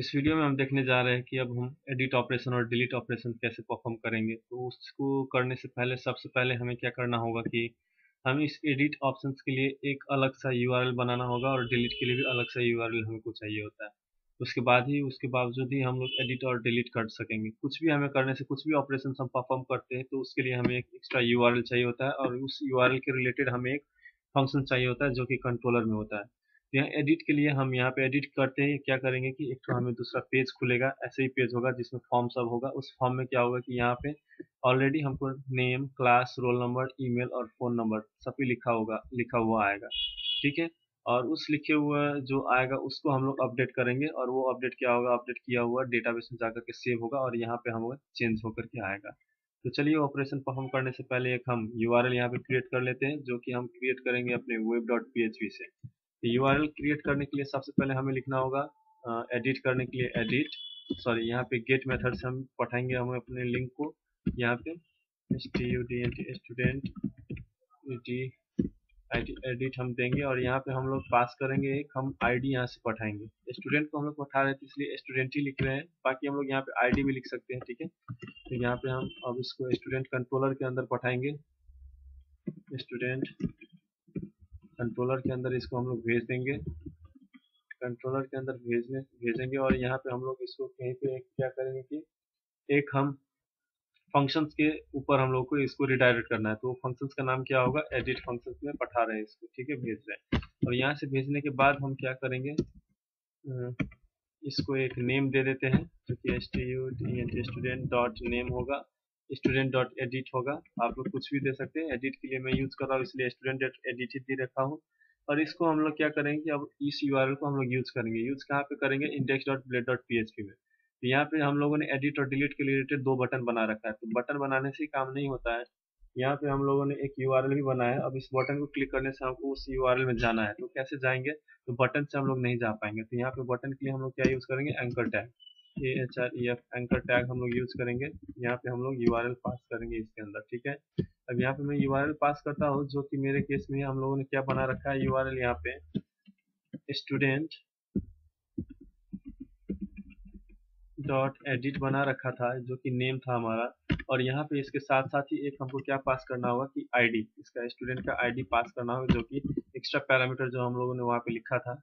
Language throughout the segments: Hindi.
इस वीडियो में हम देखने जा रहे हैं कि अब हम एडिट ऑपरेशन और डिलीट ऑपरेशन कैसे परफॉर्म करेंगे। तो उसको करने से पहले सबसे पहले हमें क्या करना होगा कि हम इस एडिट ऑप्शंस के लिए एक अलग सा यूआरएल बनाना होगा और डिलीट के लिए भी अलग सा यूआरएल हमको चाहिए होता है। उसके बावजूद ही हम लोग एडिट और डिलीट कर सकेंगे। कुछ भी हमें करने से, कुछ भी ऑपरेशन हम परफॉर्म करते हैं तो उसके लिए हमें एक एक्स्ट्रा यूआरएल चाहिए होता है और उस यूआरएल के रिलेटेड हमें एक फंक्शन चाहिए होता है जो कि कंट्रोलर में होता है। यहाँ एडिट के लिए हम यहाँ पे एडिट करते ही क्या करेंगे कि एक तो हमें दूसरा पेज खुलेगा, ऐसे ही पेज होगा जिसमें फॉर्म सब होगा। उस फॉर्म में क्या होगा कि यहाँ पे ऑलरेडी हमको name, class, roll number, email और फोन नंबर सब ही लिखा हुआ आएगा। ठीक है। और उस लिखे हुआ जो आएगा उसको हम लोग अपडेट करेंगे और वो अपडेट क्या होगा, अपडेट किया हुआ डेटाबेस में जाकर के सेव होगा और यहाँ पे हम चेंज होकर के आएगा। तो चलिए ऑपरेशन परफॉर्म करने से पहले एक हम यूआरएल यहाँ पे क्रिएट कर लेते हैं, जो कि हम क्रिएट करेंगे अपने web.php से। यूआरएल क्रिएट करने के लिए सबसे पहले हमें लिखना होगा, एडिट करने के लिए एडिट, सॉरी यहाँ पे गेट मेथड से हम पठाएंगे हम अपने लिंक को। यहाँ पे स्टूडेंट एडिट हम देंगे और यहाँ पे हम लोग पास करेंगे एक हम आईडी यहाँ से पठाएंगे। स्टूडेंट को हम लोग पठा रहे थे इसलिए स्टूडेंट ही लिख रहे हैं, बाकी हम लोग यहाँ पे आईडी भी लिख सकते हैं। ठीक है। तो यहाँ पे हम अब इसको स्टूडेंट कंट्रोलर के अंदर पठाएंगे। स्टूडेंट कंट्रोलर के अंदर इसको हम लोग भेज देंगे, कंट्रोलर के अंदर भेजेंगे और यहाँ पे हम लोग इसको कहीं पे क्या करेंगे कि एक हम फंक्शंस के ऊपर हम लोग को इसको रिडायरेक्ट करना है। तो फंक्शंस का नाम क्या होगा, एडिट फंक्शंस में पठा रहे हैं इसको। ठीक है, भेज रहे हैं। और यहाँ से भेजने के बाद हम क्या करेंगे, इसको एक नेम दे देते हैं जो कि स्टूडेंट डॉट नेम होगा, स्टूडेंट डॉट एडिट होगा। आप लोग कुछ भी दे सकते हैं, एडिट के लिए मैं यूज कर रहा हूँ इसलिए स्टूडेंट डॉट एडिट ही दे रखा हूँ। और इसको हम लोग क्या करेंगे कि अब इस यूआरएल को हम लोग यूज करेंगे। यूज कहाँ पे करेंगे, index.blade.php में। तो यहाँ पे हम लोगों ने एडिट और डिलीट के रिलेटेड दो बटन बना रखा है। तो बटन बनाने से काम नहीं होता है, यहाँ पे हम लोगों ने एक यूआरएल भी बनाया है। अब इस बटन को क्लिक करने से हमको उस यूआरएल में जाना है। तो कैसे जाएंगे, तो बटन से हम लोग नहीं जा पाएंगे। तो यहाँ पे बटन के लिए हम लोग क्या यूज करेंगे, anchor tag, AHREF anchor tag हम लोग यूज करेंगे। यहाँ पे हम लोग यूआरएल पास करेंगे इसके अंदर। ठीक है। अब यहाँ पे मैं यूआरएल पास करता हूँ, जो कि मेरे केस में हम लोगों ने क्या बना रखा है, यूआरएल यहाँ पे स्टूडेंट डॉट एडिट बना रखा था जो कि नेम था हमारा। और यहाँ पे इसके साथ साथ ही एक हमको क्या पास करना होगा कि आईडी, इसका स्टूडेंट का आईडी पास करना होगा, जो कि एक्स्ट्रा पैरामीटर जो हम लोगों ने वहाँ पे लिखा था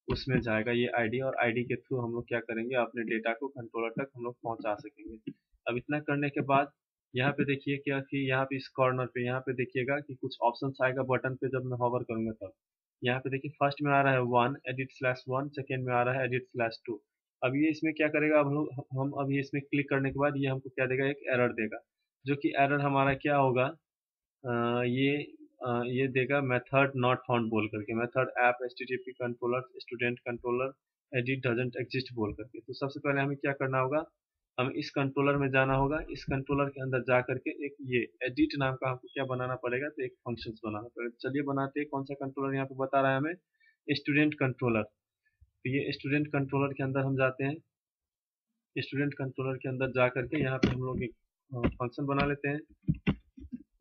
उसमें जाएगा ये आईडी। और आईडी के थ्रू हम लोग क्या करेंगे, अपने डेटा को कंट्रोलर तक हम लोग पहुँचा सकेंगे। अब इतना करने के बाद यहाँ पे देखिए क्या कि यहाँ पे इस कॉर्नर पे यहाँ पे देखिएगा कि कुछ ऑप्शन आएगा बटन पे, जब मैं होवर करूंगा तब यहाँ पे देखिए फर्स्ट में आ रहा है 1 edit/1, सेकेंड में आ रहा है edit/2। अब ये इसमें क्या करेगा, हम अभी इसमें क्लिक करने के बाद ये हमको क्या देगा, एक एरर देगा, जो कि एरर हमारा क्या होगा, ये देगा मेथड नॉट फाउंड बोल करके, method app http controller student controller edit doesn't exist बोल करके। तो सबसे पहले हमें क्या करना होगा, हम इस कंट्रोलर में जाना होगा। इस कंट्रोलर के अंदर जा करके एक ये एडिट नाम का हमको क्या बनाना पड़ेगा, तो एक फंक्शन बनाना पड़ेगा। चलिए बनाते हैं। कौन सा कंट्रोलर यहाँ पे बता रहा है हमें, स्टूडेंट कंट्रोलर। तो ये स्टूडेंट कंट्रोलर के अंदर हम जाते हैं। स्टूडेंट कंट्रोलर के अंदर जा करके यहाँ पे हम लोग एक फंक्शन बना लेते हैं,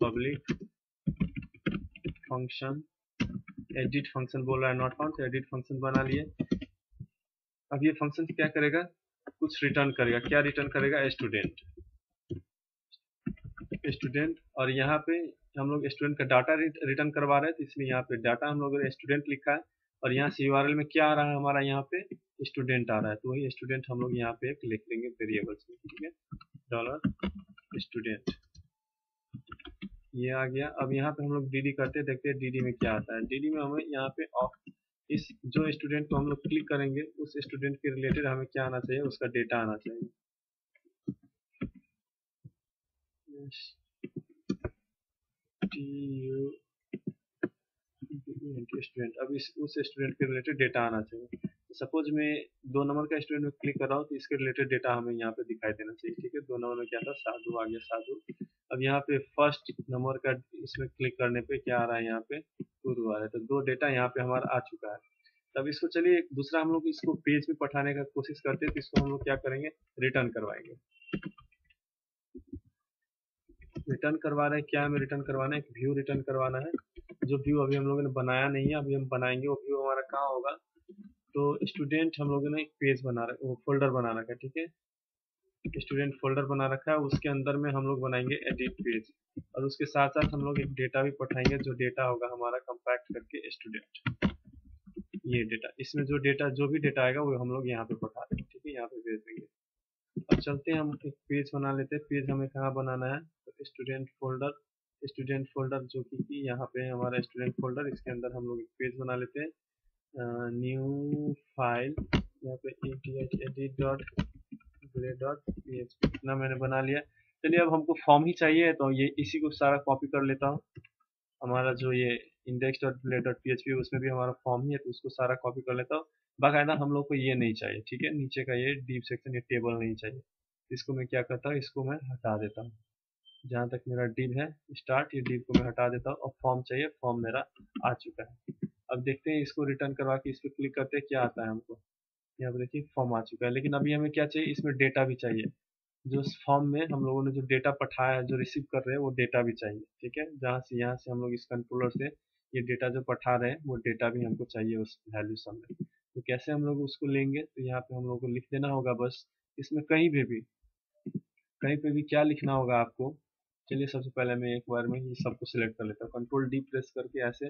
पब्लिक फंक्शन एडिट फंक्शन बोल रहा है, नॉट फाउंड, तो एडिट फंक्शन बना लिए। अब ये फंक्शन क्या करेगा, कुछ रिटर्न करेगा। क्या रिटर्न करेगा, स्टूडेंट स्टूडेंट। और यहाँ पे हम लोग स्टूडेंट का डाटा रिटर्न करवा रहे हैं, तो इसलिए यहाँ पे डाटा हम लोग स्टूडेंट लिखा है। और यहाँ से यूआरएल में क्या आ रहा है हमारा, यहाँ पे स्टूडेंट आ रहा है। तो वही स्टूडेंट हम लोग यहाँ पे एक लिख देंगे वेरिएबल्स में। ठीक है, $स्टूडेंट ये आ गया। अब यहाँ पे हम लोग dd करते हैं, देखते हैं dd में क्या आता है। dd में हमें यहाँ पे इस जो स्टूडेंट को हम लोग क्लिक करेंगे उस स्टूडेंट के रिलेटेड हमें क्या आना चाहिए, उसका डेटा आना चाहिए। स्टूडेंट, अब उस स्टूडेंट के रिलेटेड डेटा आना चाहिए। सपोज मैं 2 नंबर का स्टूडेंट में क्लिक कर रहा हूँ तो इसके रिलेटेड डेटा हमें यहाँ पे दिखाई देना चाहिए। ठीक है, 2 नंबर में क्या था, साधु आ गया, साधु। अब यहाँ पे फर्स्ट नंबर का इसमें क्लिक करने पे क्या आ रहा है, यहाँ पे गुरु आ रहा है। तो 2 डेटा यहाँ पे हमारा आ चुका है। तब इसको चलिए दूसरा हम लोग इसको पेज में पठाने का कोशिश करते हैं। तो इसको हम लोग क्या करेंगे, रिटर्न करवाएंगे। रिटर्न करवा रहे हैं, क्या हमें रिटर्न करवाना है, एक व्यू रिटर्न करवाना है। जो व्यू अभी हम लोगों ने बनाया नहीं है, अभी हम बनाएंगे। वो व्यू हमारा कहाँ होगा, तो स्टूडेंट हम लोगों ने एक पेज बना रखा, वो फोल्डर बना रखा है, ठीक है। स्टूडेंट फोल्डर बना रखा है, उसके अंदर में हम लोग बनाएंगे एडिट पेज, और उसके साथ साथ हम लोग एक डेटा भी पठाएंगे, जो डेटा होगा हमारा कंपैक्ट करके स्टूडेंट, ये डेटा, इसमें जो भी डेटा आएगा वो हम लोग यहाँ पे पठा देंगे, ठीक है, यहाँ पे भेज देंगे। अब चलते हैं, हम एक पेज बना लेते हैं। पेज हमें कहाँ बनाना है, तो स्टूडेंट फोल्डर जो कि यहाँ पे है हमारा स्टूडेंट फोल्डर, इसके अंदर हम लोग एक पेज बना लेते हैं। न्यू फाइल, यहाँ पे edit.grade.php, इतना मैंने बना लिया। चलिए अब हमको फॉर्म ही चाहिए, तो ये इसी को सारा कॉपी कर लेता हूँ। हमारा जो ये index.play.php है उसमें भी हमारा फॉर्म ही है, तो उसको सारा कॉपी कर लेता हूँ। बाकायदा हम लोग को ये नहीं चाहिए, ठीक है, नीचे का ये डीप सेक्शन, ये टेबल नहीं चाहिए। इसको मैं क्या करता हूँ, इसको मैं हटा देता हूँ। जहाँ तक मेरा डिव है स्टार्ट, ये डिव को मैं हटा देता हूँ। और फॉर्म चाहिए, फॉर्म मेरा आ चुका है। अब देखते हैं, इसको रिटर्न करवा के इस पर क्लिक करते हैं क्या आता है हमको। यहाँ पे देखिए फॉर्म आ चुका है, लेकिन अभी हमें क्या चाहिए, इसमें डेटा भी चाहिए। जो उस फॉर्म में हम लोगों ने जो डेटा पठाया है, जो रिसीव कर रहे हैं, वो डेटा भी चाहिए, ठीक है। जहाँ से यहाँ से हम लोग इस कंट्रोलर से ये डेटा जो पठा रहे हैं, वो डेटा भी हमको चाहिए उस वैल्यू सब में। तो कैसे हम लोग उसको लेंगे, तो यहाँ पे हम लोग को लिख देना होगा बस। इसमें कहीं पे भी क्या लिखना होगा आपको। चलिए सबसे पहले मैं एक बार में ये सबको सिलेक्ट कर लेता हूँ, कंट्रोल डी प्रेस करके ऐसे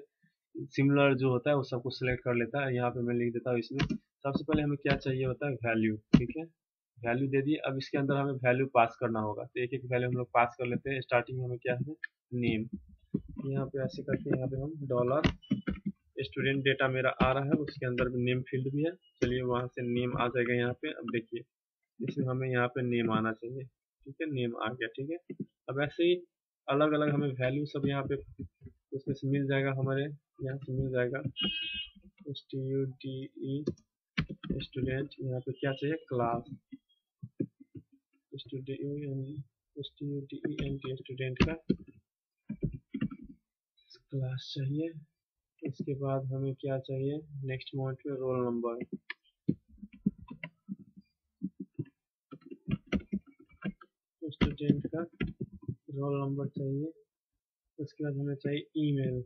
सिमिलर जो होता है वो सबको सिलेक्ट कर लेता है। यहाँ पे मैं लिख देता हूँ, इसमें सबसे पहले हमें क्या चाहिए होता है, वैल्यू, ठीक है। वैल्यू दे दिए। अब इसके अंदर हमें वैल्यू पास करना होगा, तो एक एक वैल्यू हम लोग पास कर लेते हैं। स्टार्टिंग में हमें क्या है, नेम, यहाँ पे ऐसे करके यहाँ पे हम डॉलर स्टूडेंट डेटा मेरा आ रहा है, उसके अंदर भी नेम फील्ड भी है। चलिए वहाँ से नेम आ जाएगा यहाँ पे। अब देखिए इसमें हमें यहाँ पे नेम आना चाहिए, ठीक है, नेम आ गया, ठीक है। अब ऐसे ही अलग अलग हमें वैल्यू सब यहाँ पे उसमें से मिल जाएगा, हमारे यहाँ से मिल जाएगा। STUDE स्टूडेंट, यहाँ पे क्या चाहिए, क्लास, STUDENT स्टूडेंट का क्लास चाहिए। इसके बाद हमें क्या चाहिए, नेक्स्ट मोमेंट पे रोल नंबर, स्टूडेंट का रोल नंबर चाहिए। उसके बाद हमें चाहिए ईमेल,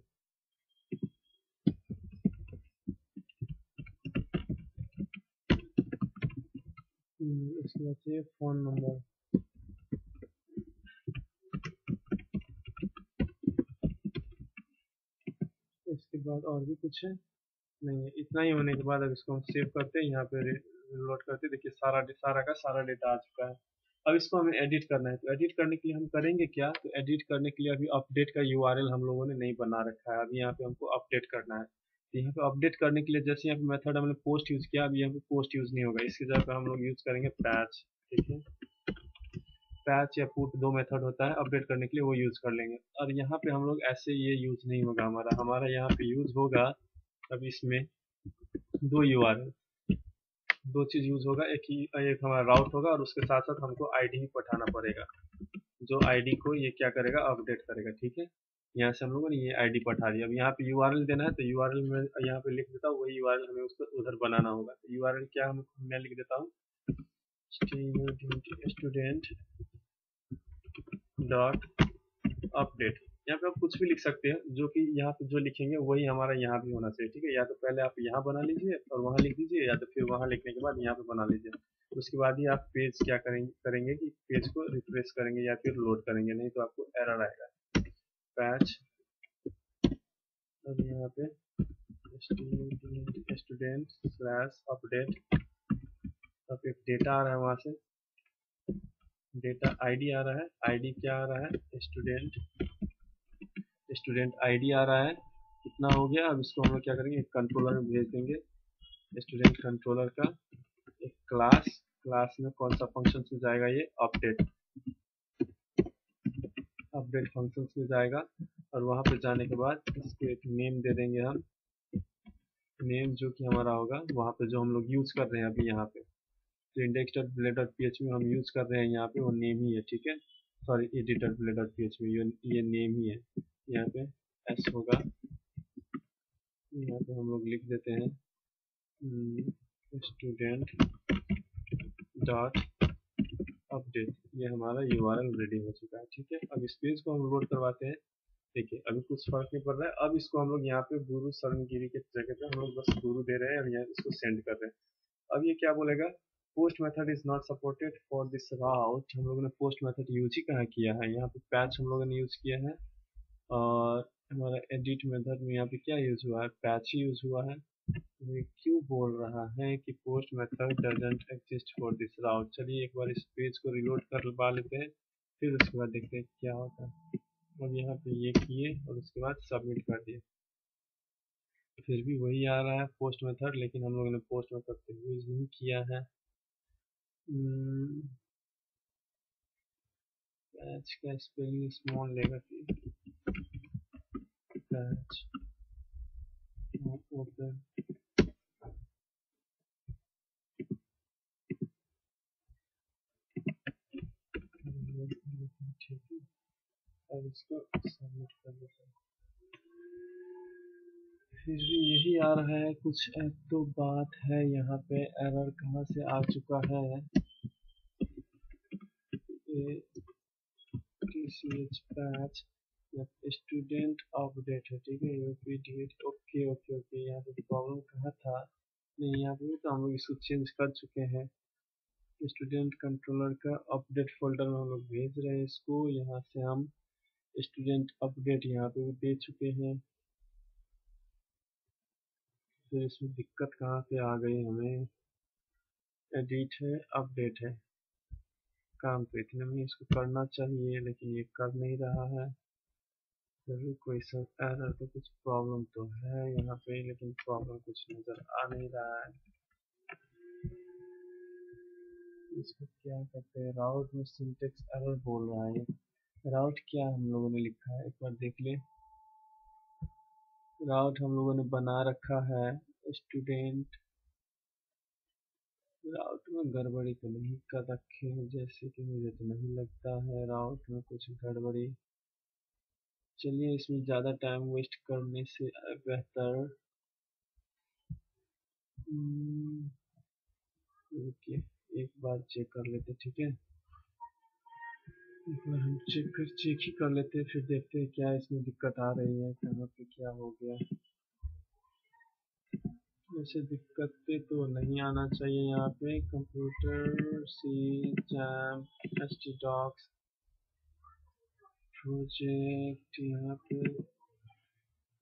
उसके बाद चाहिए फ़ोन नंबर। इसके बाद और भी कुछ है नहीं है। इतना ही होने के बाद अब इसको हम सेव करते हैं, यहाँ पे लोड करते हैं। देखिए सारा का सारा डेटा आ चुका है। अब इसको हमें एडिट करना है, तो एडिट करने के लिए हम करेंगे क्या, तो एडिट करने के लिए अभी अपडेट का यूआरएल हम लोगों ने नहीं बना रखा है। अभी यहाँ पे हमको अपडेट करना है, तो यहाँ पे अपडेट करने के लिए जैसे यहाँ पे मेथड हमने पोस्ट यूज किया, अभी यहाँ पे पोस्ट यूज नहीं होगा। इसकी जगह पे हम लोग यूज करेंगे पैच, ठीक है। पैच या पुट दो मेथड होता है अपडेट करने के लिए, वो यूज कर लेंगे। और यहाँ पे हम लोग ऐसे ये यूज नहीं होगा, हमारा यहाँ पे यूज होगा। अब इसमें दो यूआरएल, दो चीज यूज होगा। एक हमारा राउट होगा, और उसके साथ साथ हमको आईडी भी पठाना पड़ेगा, जो आईडी को ये क्या करेगा, अपडेट करेगा, ठीक है। यहाँ से हम लोगों ने ये आईडी पठा दिया। अब यहाँ पे यूआरएल देना है, तो यूआरएल में यहाँ पे लिख देता हूँ, वही यूआरएल हमें उसको उधर बनाना होगा। तो यूआरएल क्या मैं लिख देता हूँ, स्टूडेंट डॉट अपडेट। यहाँ पे आप कुछ भी लिख सकते हैं, जो कि यहाँ पे जो लिखेंगे वही हमारा यहाँ भी होना चाहिए, ठीक है। या तो पहले आप यहाँ बना लीजिए और वहाँ लिख दीजिए, या तो फिर वहाँ लिखने के बाद यहाँ पे बना लीजिए। उसके बाद ही आप पेज क्या करेंगे कि पेज को रिफ्रेश करेंगे या फिर लोड करेंगे, नहीं तो आपको एरर आएगा। पैच, अब यहाँ पे स्टूडेंट स्लैश अपडेट। अब एक डेटा आ रहा है, वहाँ से डेटा आईडी आ रहा है। आईडी क्या आ रहा है, स्टूडेंट आईडी आ रहा है। इतना हो गया। अब इसको हम लोग क्या करेंगे, कंट्रोलर में भेज देंगे। स्टूडेंट कंट्रोलर का एक क्लास में कौन सा फंक्शन में जाएगा, ये अपडेट फंक्शन में जाएगा। और वहाँ पे जाने के बाद इसको एक नेम दे देंगे हम, नेम जो कि हमारा होगा वहाँ पे जो हम लोग यूज कर रहे हैं अभी यहाँ पे, तो index.play.php में हम यूज कर रहे हैं यहाँ पे, वो नेम ही है, ठीक है। सॉरी, edit.play.php ये नेम ही है। यहाँ पे एस होगा, यहाँ पे हम लोग लिख देते हैं स्टूडेंट डॉट अपडेट। ये हमारा यूआरएल रेडी हो चुका है, ठीक है। अब इस पेज को हम लोड करवाते हैं। देखिए अभी कुछ फर्क नहीं पड़ रहा है। अब इसको हम लोग यहाँ पे गुरु शरणगिरी के जगह पे हम लोग बस गुरु दे रहे हैं और यहाँ इसको सेंड कर रहे हैं। अब ये क्या बोलेगा, post method is not supported for this route. हम लोगों ने पोस्ट मेथड यूज ही कहाँ किया है, यहाँ पे पैच हम लोगों ने यूज किया है। और हमारा एडिट मेथड में यहाँ पे क्या यूज हुआ है, पैच ही यूज हुआ है। तो ये क्यों बोल रहा है कि post method doesn't exist for this route. चलिए एक बार इस पेज को रिलोड करवा लेते हैं, फिर उसके बाद देखते हैं क्या होता है। और यहाँ पे ये किए और उसके बाद सबमिट कर दिए, फिर भी वही आ रहा है पोस्ट मेथड, लेकिन हम लोगों ने पोस्ट मेथड को यूज नहीं किया है। पैच का स्पेलिंग स्मॉल लेगा कि पैच ओपन। ठीक है, अब इसको सबमिट कर देते हैं। फिर भी यही आ रहा है, कुछ तो बात है यहाँ पे, एरर कहाँ से आ चुका है। TCH पैच स्टूडेंट अपडेट है, ठीक है, यूपीडेट। ओके ओके ओके, यहाँ पे प्रॉब्लम कहाँ था, नहीं यहाँ पे तो हम लोग इसको चेंज कर चुके हैं। स्टूडेंट कंट्रोलर का अपडेट फोल्डर में हम लोग भेज रहे हैं इसको, यहाँ से हम स्टूडेंट अपडेट यहाँ पे भी दे चुके हैं। फिर इसमें दिक्कत कहाँ पे आ गई हमें, एडिट है अपडेट है, काम तो इतने में इसको करना चाहिए लेकिन ये कर नहीं रहा है। जरूर कोई सब एरर तो कुछ प्रॉब्लम तो है यहाँ पे, लेकिन प्रॉब्लम कुछ नजर आ नहीं रहा है। इसको क्या करते हैं, राउट में सिंटेक्स एरर बोल रहा है। राउट क्या हम लोगों ने लिखा है, एक बार देख ले। राउट हम लोगों ने बना रखा है स्टूडेंट। राउट में गड़बड़ी तो नहीं कर रखे हैं, जैसे कि मुझे तो नहीं लगता है राउट में कुछ गड़बड़ी। चलिए इसमें ज़्यादा टाइम वेस्ट करने से बेहतर ओके एक बार चेक कर लेते, ठीक है, एक बार हम चेक ही कर लेते हैं, फिर देखते हैं क्या इसमें दिक्कत आ रही है, कहाँ पे क्या हो गया। वैसे दिक्कतें तो नहीं आना चाहिए यहाँ पे। कंप्यूटर सी जैम htdocs प्रोजेक्ट, यहाँ पे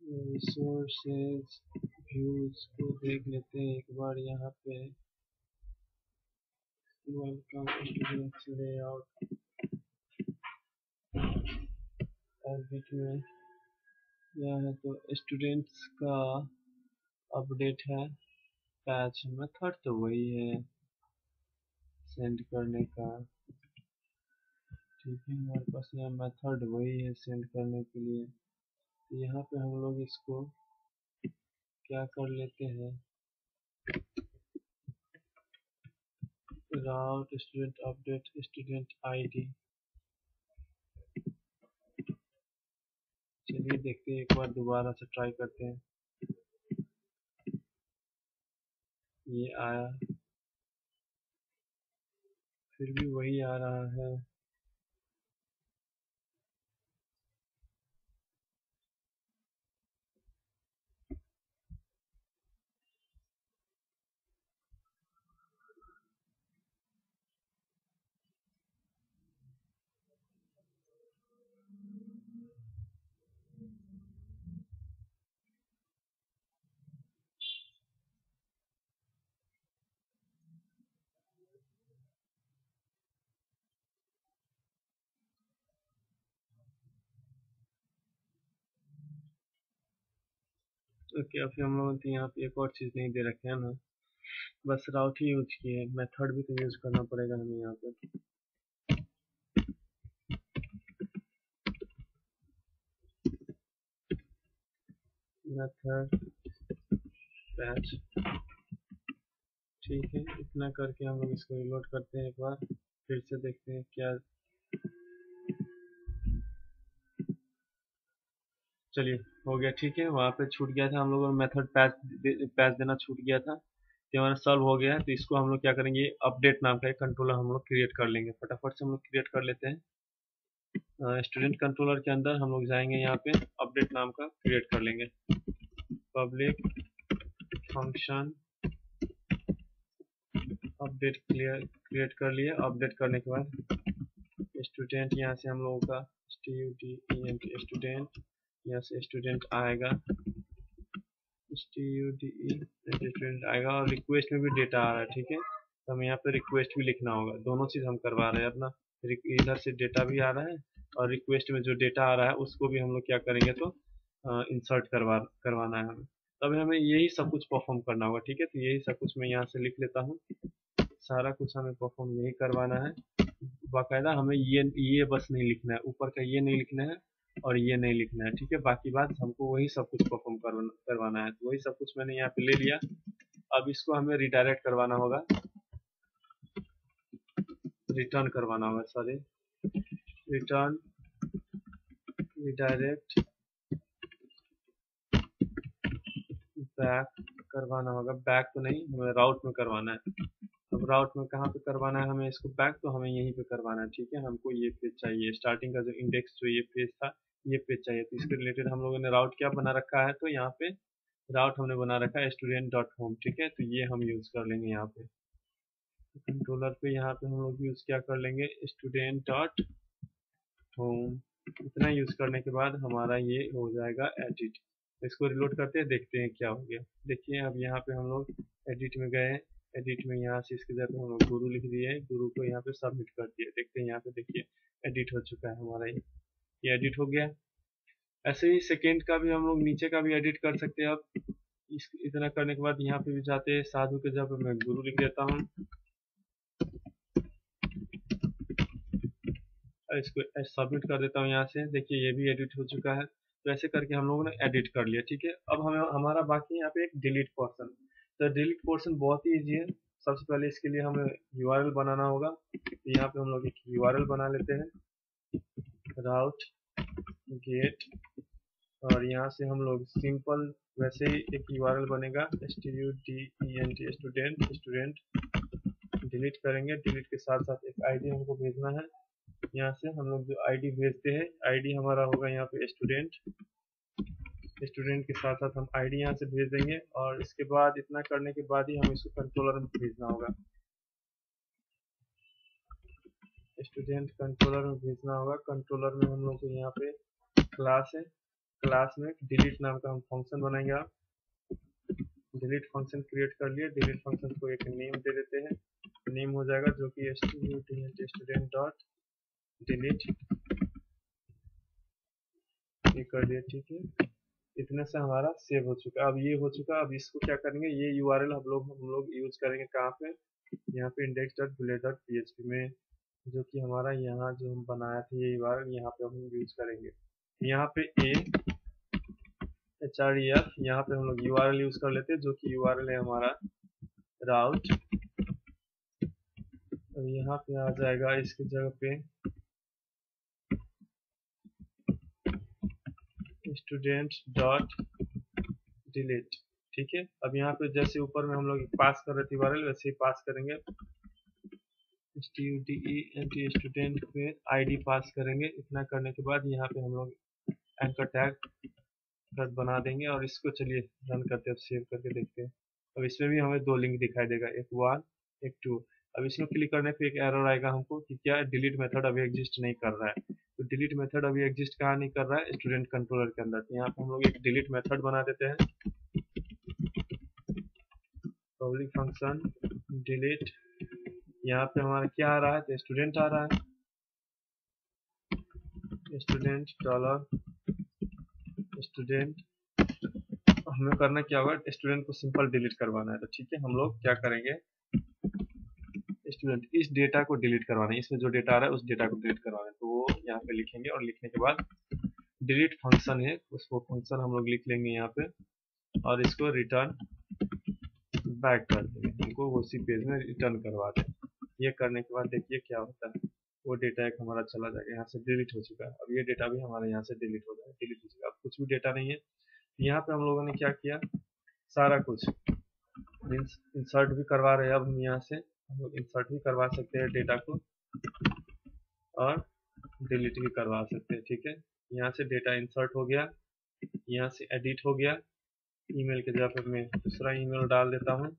रिसोर्सेज व्यूज को देख लेते हैं एक बार। यहाँ पे वेलकम स्टूडेंट्स लेआउट एडिट में यह है, तो स्टूडेंट्स का अपडेट है। पैच मेथड तो वही है सेंड करने का, ठीक है, हमारे पास यहाँ मेथड वही है सेंड करने के लिए। तो यहाँ पे हम लोग इसको क्या कर लेते हैं, राउट स्टूडेंट अपडेट स्टूडेंट आईडी। चलिए देखते हैं, एक बार दोबारा से ट्राई करते हैं। ये आया, फिर भी वही आ रहा है। ओके अभी हम लोगों ने यहाँ पे एक और चीज़ नहीं दे रखे है ना, बस राउट ही यूज किए, मेथड भी तो यूज करना पड़ेगा हमें यहाँ पे। मेथड पैच, ठीक है, इतना करके हम लोग इसको रिलोड करते हैं एक बार, फिर से देखते हैं क्या। चलिए हो गया, ठीक है, वहाँ पे छूट गया था हम लोगों ने मेथड पैच देना छूट गया था, ये हमारा सॉल्व हो गया है। तो इसको हम लोग क्या करेंगे, अपडेट नाम का एक कंट्रोलर हम लोग क्रिएट कर लेंगे, फटाफट से हम लोग क्रिएट कर लेते हैं। स्टूडेंट कंट्रोलर के अंदर हम लोग जाएंगे, यहाँ पे अपडेट नाम का क्रिएट कर लेंगे। पब्लिक फंक्शन अपडेट क्रिएट कर लिए। अपडेट करने के बाद स्टूडेंट, यहाँ से हम लोगों का student स्टूडेंट, यहाँ से स्टूडेंट आएगा, स्टूडेंट आएगा, और रिक्वेस्ट में भी डेटा आ रहा है, ठीक है। तो हमें यहाँ पे रिक्वेस्ट भी लिखना होगा। दोनों चीज़ हम करवा रहे हैं अपना, इधर से डेटा भी आ रहा है और रिक्वेस्ट में जो डेटा आ रहा है उसको भी हम लोग क्या करेंगे, तो इंसर्ट करवाना है हमें। तो अभी हमें यही सब कुछ परफॉर्म करना होगा, ठीक है। तो यही सब कुछ मैं यहाँ से लिख लेता हूँ। सारा कुछ हमें परफॉर्म यही करवाना है। बाकायदा हमें ये बस नहीं लिखना है, ऊपर का ये नहीं लिखना है और ये नहीं लिखना है, ठीक है। बाकी बात हमको वही सब कुछ परफॉर्म करवाना है। तो वही सब कुछ मैंने यहाँ पे ले लिया। अब इसको हमें रिडायरेक्ट करवाना होगा, रिटर्न करवाना होगा, सॉरी, रिटर्न रिडायरेक्ट बैक करवाना होगा। बैक तो नहीं, हमें राउट में करवाना है। अब राउट में कहाँ पे करवाना है हमें इसको बैक, तो हमें यहीं पे करवाना है, ठीक है। हमको ये पेज चाहिए, स्टार्टिंग का जो इंडेक्स जो ये पेज था, ये पेज चाहिए। तो इसके रिलेटेड हम लोगों ने राउट क्या बना रखा है, तो यहाँ पे राउट हमने बना रखा है स्टूडेंट डॉट होम, ठीक है। तो ये हम यूज कर लेंगे यहाँ पे कंट्रोलर पे। यहाँ पे हम लोग यूज क्या कर लेंगे, स्टूडेंट डॉट होम। इतना यूज करने के बाद हमारा ये हो जाएगा एडिट। इसको रिलोड करते हैं, देखते हैं क्या हो गया। देखिए अब यहाँ पे हम लोग एडिट में गए, एडिट में यहाँ से इसके जगह पे हम लोग गुरु लिख दिए, गुरु को यहाँ पे सबमिट कर दिए। देखते हैं यहाँ पे, देखिए एडिट हो चुका है हमारा, ये एडिट हो गया। ऐसे ही सेकेंड का भी हम लोग नीचे का भी एडिट कर सकते हैं। अब इतना करने के बाद यहाँ पे भी जाते हैं, साधु के जगह पे मैं गुरु लिख देता हूँ और इसको सबमिट कर देता हूँ यहाँ से। देखिए ये भी एडिट हो चुका है। तो ऐसे करके हम लोगों ने एडिट कर लिया, ठीक है। अब हमें हमारा बाकी यहाँ पे एक डिलीट पोर्शन। तो डिलीट पोर्शन बहुत ही ईजी है। सबसे पहले इसके लिए हमें यूआरएल बनाना होगा। तो यहाँ पे हम लोग एक यूआरएल बना लेते हैं, राउट गेट, और यहाँ से हम लोग सिंपल वैसे ही एक यूआरएल बनेगा, स्टूडेंट स्टूडेंट डिलीट करेंगे। डिलीट के साथ साथ एक आईडी हमको भेजना है। यहाँ से हम लोग जो आईडी भेजते हैं, आईडी हमारा होगा यहाँ पे स्टूडेंट। स्टूडेंट के साथ साथ हम आईडी यहाँ से भेज देंगे। और इसके बाद इतना करने के बाद ही हम इसको कंट्रोलर में भेजना होगा, स्टूडेंट कंट्रोलर में भेजना होगा। कंट्रोलर में हम लोग को यहाँ पे क्लास है, क्लास में डिलीट नाम का हम फंक्शन बनाएंगे। आप डिलीट फंक्शन क्रिएट कर लिए। डिलीट फंक्शन को एक नेम दे देते हैं, नेम हो जाएगा जो कि स्टूडेंट डॉट डिलीट, ये कर दिया, ठीक है। इतने से हमारा सेव हो चुका। अब ये हो चुका। अब इसको क्या करेंगे, ये यूआरएल हम लोग यूज करेंगे कहाँ पे, यहाँ पे index.village.php में, जो कि हमारा यहाँ जो हम बनाया था ये यूआरएल, यहाँ पे हम यूज करेंगे। यहाँ पे href, यहाँ पे हम लोग यूआरएल यूज कर लेते हैं, जो कि यूआरएल है हमारा राउट। अब यहाँ पे आ जाएगा इसकी जगह पे स्टूडेंट डॉट डिलीट, ठीक है। अब यहाँ पे जैसे ऊपर में हम लोग पास कर रहे थे यूआरएल, वैसे ही पास करेंगे, स्टूडेंट पे आईडी पास करेंगे। इतना करने के बाद यहाँ पे हम लोग एंकर टैग बना देंगे और इसको चलिए रन करते हैं, सेव करके देखते हैं। अब इसमें भी हमें दो लिंक दिखाई देगा, एक 1 एक 2। अब इसमें क्लिक करने पे एक एरर आएगा हमको कि क्या डिलीट मेथड अभी एग्जिस्ट नहीं कर रहा है। तो डिलीट मेथड अभी एग्जिस्ट कहाँ नहीं कर रहा है, स्टूडेंट कंट्रोलर के अंदर। तो यहाँ पे हम लोग एक डिलीट मेथड बना देते हैं, पब्लिक फंक्शन डिलीट। यहाँ पे हमारा क्या आ रहा है, तो स्टूडेंट आ रहा है, स्टूडेंट डॉलर स्टूडेंट। हमें करना क्या होगा, स्टूडेंट को सिंपल डिलीट करवाना है। तो ठीक है, हम लोग क्या करेंगे, स्टूडेंट इस डेटा को डिलीट करवाना है, इसमें जो डेटा आ रहा है उस डेटा को डिलीट करवाना है। तो वो यहाँ पे लिखेंगे और लिखने के बाद डिलीट फंक्शन है, उसको फंक्शन हम लोग लिख लेंगे यहाँ पे और इसको रिटर्न बैक कर देंगे, हमको उसी पेज में रिटर्न करवा दें। ये करने के बाद देखिए क्या होता है, वो डेटा एक हमारा चला जाएगा, यहाँ से डिलीट हो चुका है। अब ये डेटा भी हमारे यहाँ से डिलीट हो जाएगा, डिलीट हो चुका है। अब कुछ भी डेटा नहीं है। यहाँ पे हम लोगों ने क्या किया, सारा कुछ इंसर्ट भी करवा रहे हैं। अब हम यहाँ से हम लोग इंसर्ट भी करवा सकते हैं डेटा को, और डिलीट भी करवा सकते हैं। ठीक है, यहाँ से डेटा इंसर्ट हो गया, यहाँ से एडिट हो गया। ईमेल के जगह पे मैं दूसरा ईमेल डाल देता हूँ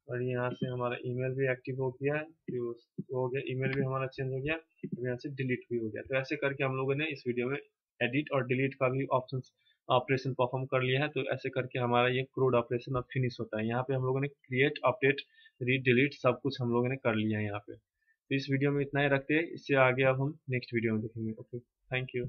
और यहाँ से हमारा ईमेल भी एक्टिव हो गया है, हो गया, ईमेल भी हमारा चेंज हो गया। अब यहाँ से डिलीट भी हो गया। तो ऐसे करके हम लोगों ने इस वीडियो में एडिट और डिलीट का भी ऑपरेशन परफॉर्म कर लिया है। तो ऐसे करके हमारा ये क्रूड ऑपरेशन अब फिनिश होता है। यहाँ पे हम लोगों ने क्रिएट, अपडेट, रीड, डिलीट सब कुछ हम लोगों ने कर लिया है यहाँ पे। तो इस वीडियो में इतना ही रखते हैं, इससे आगे अब हम नेक्स्ट वीडियो में देखेंगे। Okay, thank you.